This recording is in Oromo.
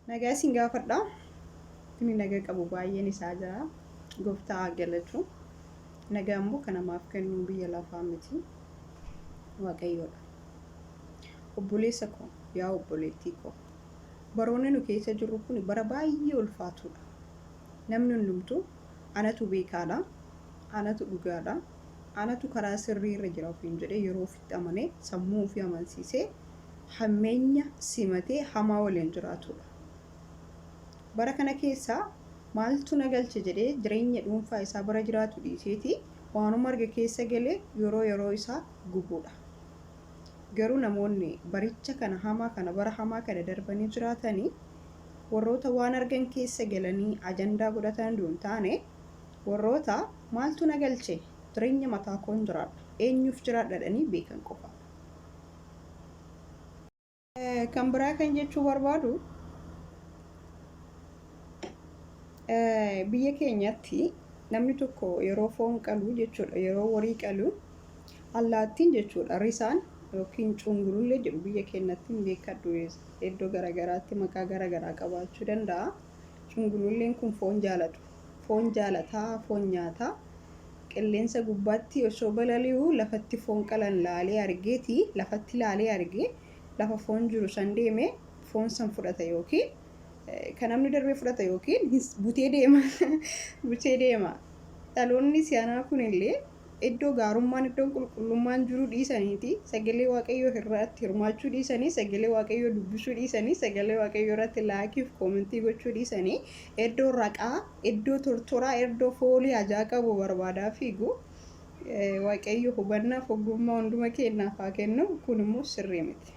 Nagaa isin gaafadha. Kuni nagaa qabu baay'een isaa jira. Gooftaa galatu. Nagaa immoo kan namaaf kennu biyya lafaa miti. Waaqayyoodha. Obboleessa koo yaa obboleettii koo. Baroonni nu keessa jirru kun bara baay'ee ulfaatudha. Namni hundumtuu anatu beekaadha. Anatu dhugaadha. Anatu karaa sirrii irra jira ofiin jedhee yeroo ofitti amanee sammuu ofii amansiisee hammeenya simatee hamaa waliin jiraatudha. Bara kana keessa maaltu na galche jedhee jireenya dhuunfaa isaa bara jiraatu dhiiseeti waanuma arge keessa galee yeroo isaa gubuudha. Garuu namoonni baricha kana hamaa kana bara hamaa kana darbanii jiraatanii warroota waan argan keessa galanii ajandaa godhatan duun taane warroota maaltu na galche jireenya mataa koon jiraadha eenyuuf jiraadhadhanii beekan qofa. Kan biraa kan jechuu barbaadu biyya keenyatti namni tokko yeroo foon qalu jechuudha yeroo warii qalu allaattiin jechuudha risaan yookiin cungurullee jedhu biyya keenyatti beekadhu iddoo garagaraatti maqaa garagaraa qabaachuu danda'a. Cungurulleen kun foon jaalatu foon jaalataa foon nyaataa qilleensa gubbaatti osoo balali'u lafatti foon qalan laalee argeeti lafatti laalee argee lafa foon jiru san deeme foon san fudhata yookiin kan namni darbee fudhata yookiin butee deema. Dhaloonni siyaanaa kunillee iddoo gaarummaan iddoo qulqullummaan jiru dhiisaniiti sagalee waaqayyoo irratti hirmaachuu dhiisanii sagalee waaqayyoo dubbisuu dhiisanii sagalee waaqayyoo irratti laakiif koomentii gochuu dhiisanii iddoo raqaa iddoo tortoraa iddoo foolii ajaa qabu barbaadaa fiigu. Waaqayyo hubannaa ogummaa hunduma kennaaf haa kennu kun immoo sirrii miti.